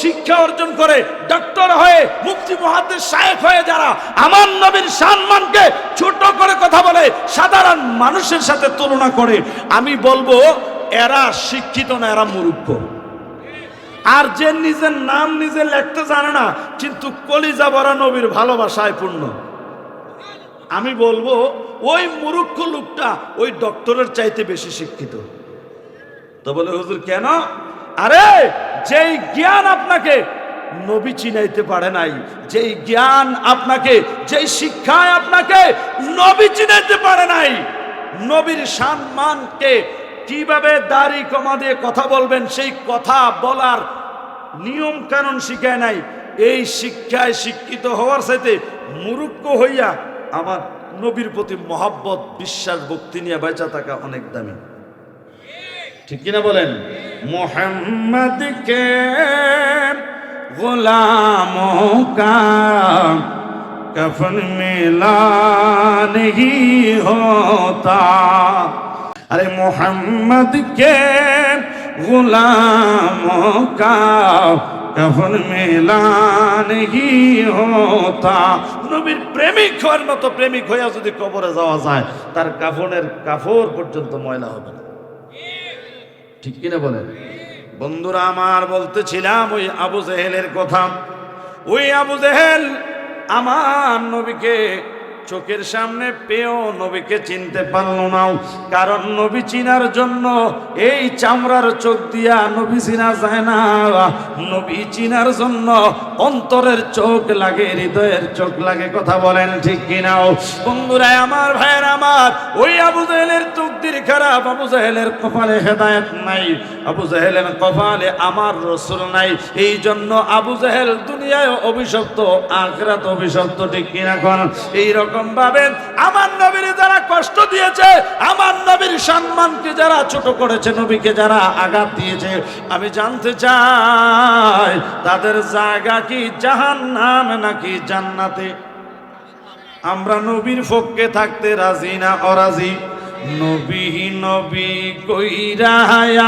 শিক্ষা অর্জন করে ডক্টর হয়ে মুফতি মুহাদ্দিস শায়েখ হয়ে যারা আমার নবীর সম্মানকে ছোট করে কথা বলে, সাধারণ মানুষের সাথে তুলনা করে, আমি বলবো এরা শিক্ষিত না, এরা মূর্খ। আর যে নিজের নাম নিজে লিখতে জানে না কিন্তু কলিজা ভরা নবীর ভালোবাসায় পূর্ণ, আমি বলবো ওই মূর্খ লোকটা ওই ডক্টরের চাইতে বেশি শিক্ষিত। তো বলে হুজুর কেন? আরে যেই জ্ঞান আপনাকে নবী চিনাইতে পারে নাই, যেই জ্ঞান আপনাকে, যেই শিক্ষায় আপনাকে নবী চিনাইতে পারে নাই, নবীর সম্মানকে কিভাবে দাড়ি কমা দিয়ে কথা বলবেন সেই কথা বলার নিয়ম কানুন শিখায় নাই, এই শিক্ষায় শিক্ষিত হওয়ার চাইতে মুরুক্ষ হইয়া আমার নবীর প্রতি মহব্বত বিশ্বাস ভক্তি নিয়ে বেঁচে থাকা অনেক দামি। ঠিক কিনা বলেন? মোহাম্মদ কে গোলামों का कफन मिला नहीं होता, अरे मोहम्मद के गुलामों का कफन मिला नहीं होता। নবীর প্রেমিক হওয়ার মতো প্রেমিক হইয়া যদি কবরে যাওয়া যায়, তার কাফনের কাফর পর্যন্ত ময়লা হবে না। ঠিক কিনা বলেন? বন্ধুরা আমার, বলতেছিলাম ওই আবু জেহেলের কথা। ওই আবু জেহেল আমার নবীকে চোখের সামনে পেয়েও নবীকে চিনতে পারলো না, কারণ নবী চিনার জন্য এই চামড়ার চোখ দিয়া নবী চিনা যায় না। নবী চিনার জন্য অন্তরের চোখ লাগে, হৃদয়ের চোখ লাগে। কথা বলেন ঠিক কিনা? বন্ধুরা আমার, ভাইয়ের আমার, ওই আবু জেহেলের তকদির খারাপ। আবু জেহেলের কপালে হেদায়েত নাই, আবু জেহেলের কপালে আমার রাসূল নাই। এই জন্য আবু জেহেল দুনিয়ায় অভিশপ্ত, আখিরাতে অভিশপ্ত। ঠিক কিনা? কোন এইরকম ভাবে আমার নবীর যারা কষ্ট দিয়েছে, আমার নবীর সম্মানকে যারা ছোট করেছে, নবীকে যারা আঘাত দিয়েছে, আমি জানতে চাই তাদের জায়গা কি জাহান্নাম নাকি জান্নাতে? আমরা নবীর পক্ষে থাকতে রাজি না অরাজি? নবী নবী কইরা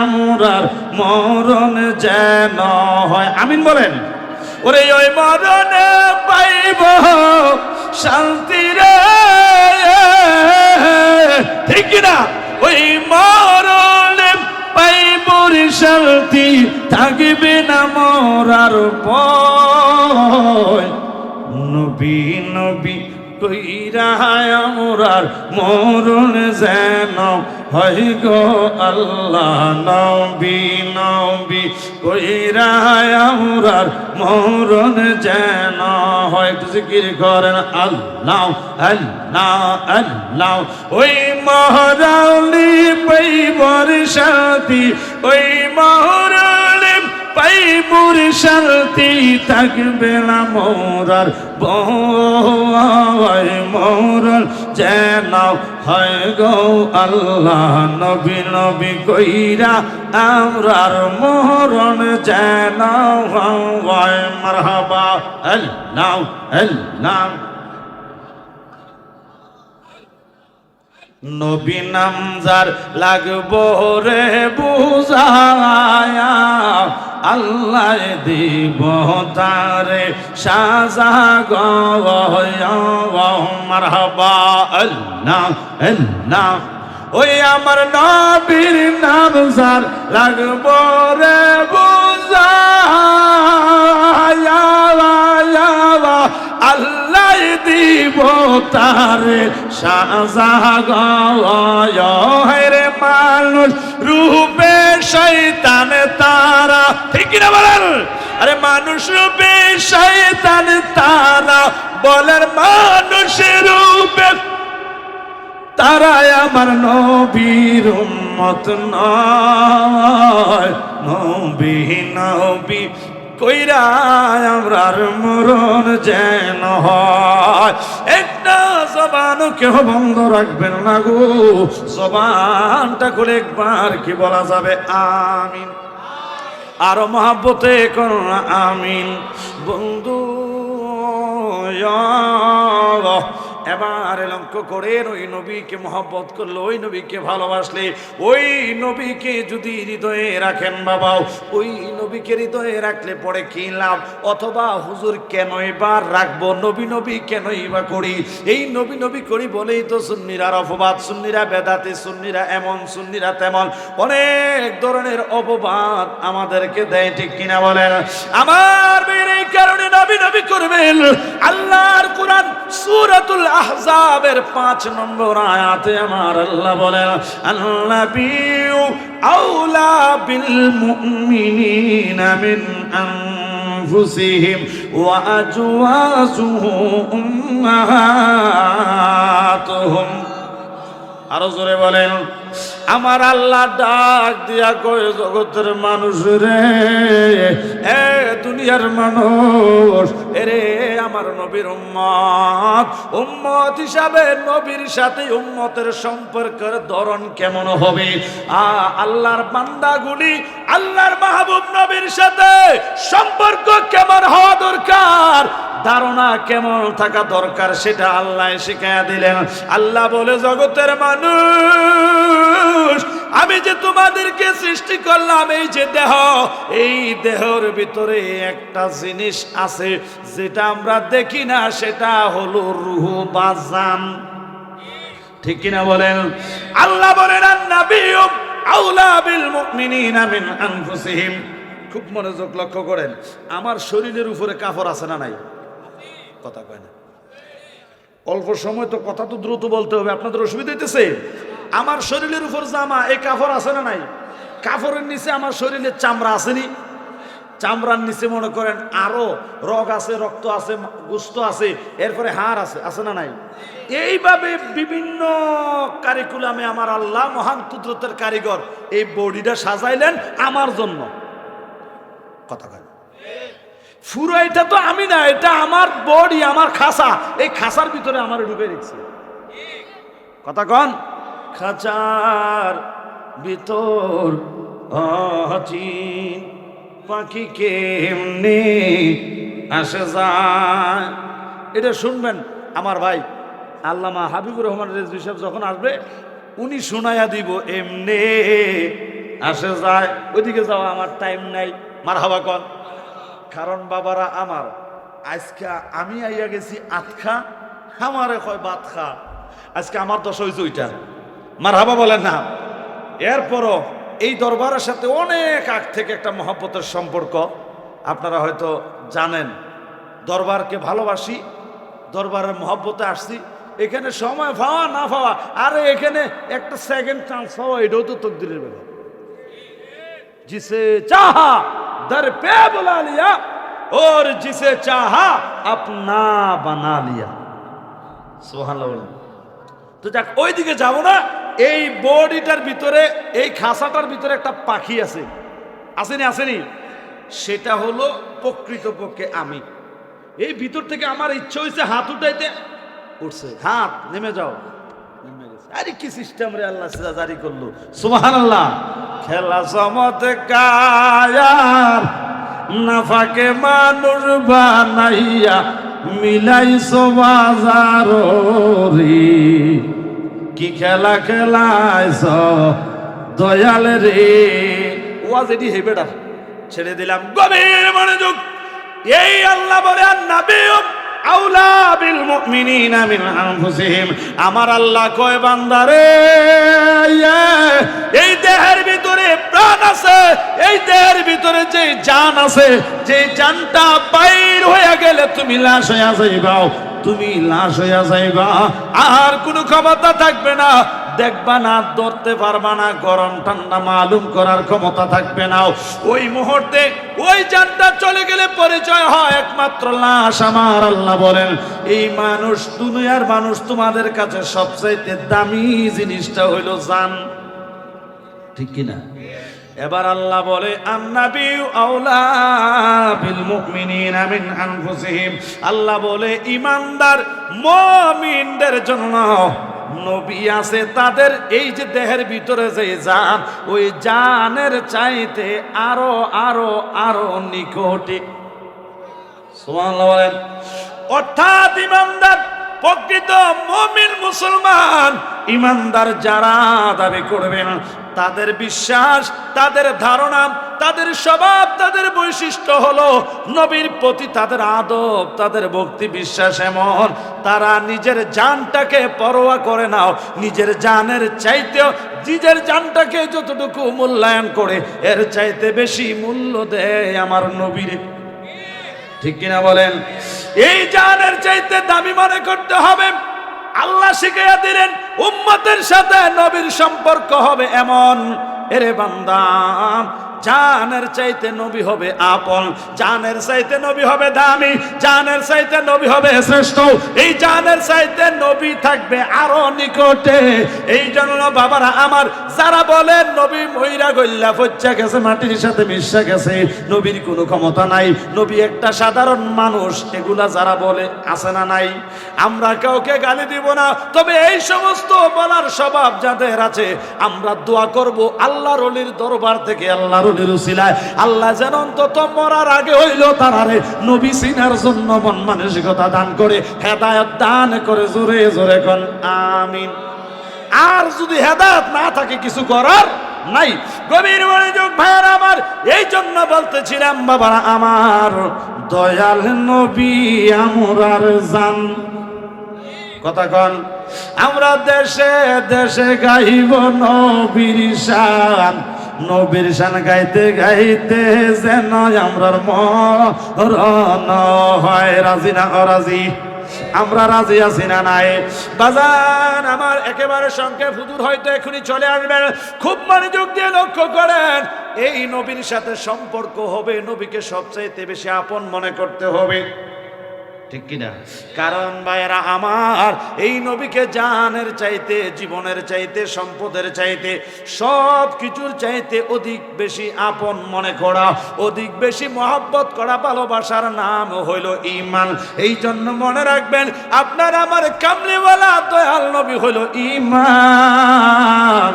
আমরার মরণ যেন হয়, আমিন বলেন। ওরে ওই মরণে পাইব শান্তি রে, ঠিক না? ওই মরণে পাইব শান্তি, থাকবে না মরার ভয়। নবী নবী কইরা আমরার মরণ যেন হয় গো আল্লাহ। নবী নবী কইরা আমরার মরণ যেন হয়। একটু জিকির করেন আল্লাহ আল্লাহ আল্লাহ। ওই মহরালি পাইবর শান্তি, ওই মহরালি পাইবর শান্তি, থাকবে না মোরার ভয়। মরণ যেন হয় গো আল্লাহ। নবী নবী কইরা আমরার মরণ যেন হয়। মারহাবা আল্লাহ আল্লাহ। নবী নামজার লাগবো রে বুঝায়া, আল্লাহ দিব তারে সাজা গো। মারহাবা আল্লাহ আল্লাহ। ওই আমার নবীর নামজার লাগবো রে বুঝায়া, আল্লাহ দিব তারে সাজা গো। রে মানুষ রূপে শয়তান তারা, ঠিক না বলেন? আরে মানুষ রূপে শয়তান তারা, বলেন মানুষ রূপে তারা আমার নবীর উম্মত নয়। নবী নবী কইরা আমরার মরণ যেন হয়। একটা জবানও কেউ বন্ধ রাখবেন না গো। জবানটা খুলে একবার কি বলা যাবে আমিন? আরো মহাব্বতে করুন আমিন। বন্ধু এবার লক্ষ্য করে ওই নবীকে মহব্বত করলে, ওই নবীকে ভালোবাসলে, ওই নবীকে যদি হৃদয়ে রাখেন বাবা, ওই নবীকে হৃদয়ে রাখলে পরে কি লাভ? অথবা হুজুর কেনই বা রাখবো, নবী নবী কেনই বা করি? এই নবী নবী করি বলেই তো সুন্নিরা অপবাদ, সুন্নিরা বেদাতে, সুন্নিরা এমন, সুন্নিরা তেমন, অনেক ধরনের অপবাদ আমাদেরকে দেয়। ঠিক কিনা বলেন? আমার এই কারণে নবী নবী করবেন। আল্লাহর কোরআন সূরাতুল আহজাবের 5 নম্বর আয়াতে আমার আল্লাহ বলেন, আন-নাবিয়্যু আওলা বিল মুমিনিনা মিন আনফুসিহিম ওয়া আজওয়াজুহু উম্মাহাতুহুম। আরো জোরে বলেন, আমার আল্লাহ ডাক দিয়া কয় জগতের মানুষ রে, এ দুনিয়ার মানুষ, এরে আমার নবীর উম্মত, উম্মত হিসাবে নবীর সাথে উম্মতের সম্পর্কের ধরন কেমন হবে? আল্লাহর বান্দাগুলি আল্লাহর মাহবুব নবীর সাথে সম্পর্ক কেমন হওয়া দরকার, ধারণা কেমন থাকা দরকার, সেটা আল্লাহ শিখাইয়া দিলেন। আল্লাহ বলে, জগতের মানুষ, আমি যে তোমাদেরকে সৃষ্টি করলাম, এই যে দেহ, এই দেহের ভিতরে একটা জিনিস আছে যেটা আমরা দেখি না, সেটা হলো রূহ বা জান। ঠিক কিনা বলেন? আল্লাহ বলেন, আন-নাবিয়্যু আওলা বিল মুমিনিনা মিন আনফুসিহিম। খুব মনোযোগ লক্ষ্য করেন, আমার শরীরের উপরে কাপড় আছে না নাই? কথা কয় না। অল্প সময় তো কথা তো দ্রুত বলতে হবে, আপনাদের অসুবিধা হইতেছে? আমার শরীরের উপর জামা, এই কাপড় আছে না নাই? কাপড়ের নিচে আমার শরীরের চামড়া আসেনি? চামড়ার নিচে মনে করেন আরো রগ আছে, রক্ত আছে, গোস্ত আছে, এরপরে হাড় আছে, আছে না নাই? এইভাবে বিভিন্ন কারিকুলামে আমার আল্লাহ মহান কুদরতের কারিগর এই বডিটা সাজাইলেন আমার জন্য। কথা কয়। পুরো এটা তো আমি না, এটা আমার বডি, আমার খাঁচা, এই খাঁচার ভিতরে আমার ঢুকে রেখেছে। কথা কন, খাঁচার ভিতর অচিন পাখি কেমনে আসে যায়, এটা শুনবেন আমার ভাই আল্লামা হাবিবুর রহমান রেজভী সাহেব যখন আসবে, উনি শোনায়া দিব এমনে আসে যায়। ওইদিকে যাওয়া আমার টাইম নাই। মারহাবা কন। কারণ বাবারা আমার, আজকে আমি আইয়া গেছি আতখা, আমারে কয় বাত খা। আজকে আমার দশা হয়েছে ওইটা। মারহাবা বলেন না? এরপরও এই দরবারের সাথে অনেক আগ থেকে একটা মহব্বতের সম্পর্ক, আপনারা হয়তো জানেন। দরবারকে ভালোবাসি, দরবারের মহব্বতে আসছি। এখানে সময় পাওয়া না পাওয়া, আরে এখানে একটা সেকেন্ড চান্স পাওয়া, এটাও তো তকদিরের ব্যাপার। जिसे चाहा दर पे बुला लिया और जिसे चाहा अपना बना लिया। সুবহানাল্লাহ বলেন তো। যাক, ওই দিকে যাবো না। এই বডিটার ভিতরে, এই খাঁচাটার ভিতরে একটা পাখি আছে, আসেনি? আসেনি? সেটা হলো প্রকৃতপক্ষে আমি। এই ভিতর থেকে আমার ইচ্ছা হয়েছে হাত উঠাইতে, উঠছে হাত, নেমে যাও, নেমে গেছে। আরে কি সিস্টেম রে আল্লাহ জারি করলো। সুবহানাল্লাহ। খেলা চমৎকার, নাফাকে মানুষ বানাইয়া মিলাইছো বাজার রে, কি খেলা খেলাইছ দয়াল রে। ওয়াজ এটি হে বেটা, ছেড়ে দিলাম, গভীর মনোযোগ। এই আল্লাহ বলে, আন-নাবিয়্যু আওলা বিল মুমিনিনা মিন আনফুসিহিম। আমার আল্লাহ কয়, বান্দারে, এই দেহের ভিতরে প্রাণ আছে, এই দেহের ভিতরে যে জান আছে, যে জানটা বাইর হয়ে গেলে তুমি লাশ হইয়া যাইবা, তুমি লাশ হইয়া যাইবা, আর কোনো ক্ষমতা থাকবে না, দেখবা না, ধরতে পারবা না, গরম ঠান্ডা মালুম করার ক্ষমতা থাকবে না। ওই মুহূর্তে ওই জানটা চলে গেলে পরিচয় হয় একমাত্র লাশ। আমার আল্লাহ বলেন, এই মানুষ, দুনিয়ার মানুষ, তোমাদের কাছে সবচাইতে দামি জিনিসটা হইল জান। ঠিক কিনা? এবার আল্লাহ বলে, আন-নাবিয়্যু আওলা বিল মুমিনিনা মিন আনফুসিহিম। আল্লাহ বলে, ঈমানদার মুমিনদের জন্য নবী আছে, তাদের এই যে দেহের ভিতরে যে জান, ওই জানের চাইতে আরো আরো আরো নিকটে। সুবহানাল্লাহ বলেন। অর্থাৎ ঈমানদার, প্রকৃত মুমিন মুসলমান, ঈমানদার যারা দাবি করবেন, তাদের বিশ্বাস, তাদের ধারণা, তাদের স্বভাব, তাদের বৈশিষ্ট্য হলো নবীর প্রতি তাদের আদব, তাদের ভক্তি, বিশ্বাস এমন, তারা নিজের জানটাকে পরোয়া করে নাও, নিজের জানের চাইতেও, নিজের জানটাকে যতটুকু মূল্যায়ন করে, এর চাইতে বেশি মূল্য দেয় আমার নবীর। ঠিক কিনা বলেন? এই জানের চাইতে দামি মনে করতে হবে। আল্লাহ শিখাইয়া দিলেন, উম্মতের সাথে নবীর সম্পর্ক হবে এমন, এরে বান্দা, জানের চাইতে নবী হবে আপন, জানের চাইতে নবী হবে দামি, জানের চাইতে নবী হবে শ্রেষ্ঠ, এই জানের চাইতে নবী থাকবে আরো নিকটে। এই জন্য বাবারা আমার, যারা বলেন নবী মইরা গল্লা ফচ্চা গেছে, মাটির সাথে মিশা গেছে, নবীর কোনো ক্ষমতা নাই, নবী একটা সাধারণ মানুষ, এগুলা যারা বলে আছে না নাই? আমরা কাউকে গালি দিব না, তবে এই সমস্ত বলার স্বভাব যাদের আছে, আমরা দোয়া করব আল্লাহর ওলির দরবার থেকে, আল্লাহর ওলির উসিলায় আল্লাহ যেন অন্তত মরার আগে হইল তারারে নবী সিনার জন্য মন মানসিকতা দান করে, হেদায়েত দান করে। জোরে জোরে কোন আমিন। আর যদি হেদায়েত না থাকে কিছু করার নাই। গভীর মনোযোগ ভাইয়ারা আমার, এই জন্য বলতেছিলাম বাবারা আমার, দয়াল নবী আমরার জান। কথা কন, আমরা দেশে দেশে গাইব নবীর শান, নবীর শান গাইতে গাইতে যেন আমরার মরণ হয়। রাজি না অরাজি? আমরা রাজি আছি না নাই? বাজান আমার একেবারে সংক্ষেপ, হুজুর হয়তো এখনই চলে আসবেন, খুব মনোযোগ দিয়ে লক্ষ্য করেন। এই নবীর সাথে সম্পর্ক হবে, নবীকে সবচাইতে বেশি আপন মনে করতে হবে, ঠিক কিনা? কারণ ভাইয়েরা আমার, এই নবীকে জানের চাইতে, জীবনের চাইতে, সম্পদের চাইতে, সব কিছুর চাইতে অধিক বেশি আপন মনে করা, অধিক বেশি মহব্বত করা, ভালোবাসার নাম হইল ঈমান। এই জন্য মনে রাখবেন, আপনার আমার কামলিওয়ালা দয়াল নবী হইল ঈমান।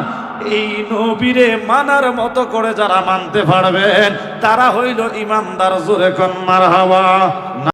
এই নবীরে মানার মতো করে যারা মানতে পারবেন, তারা হইল ঈমানদার। জোরে কোন মারহাবা।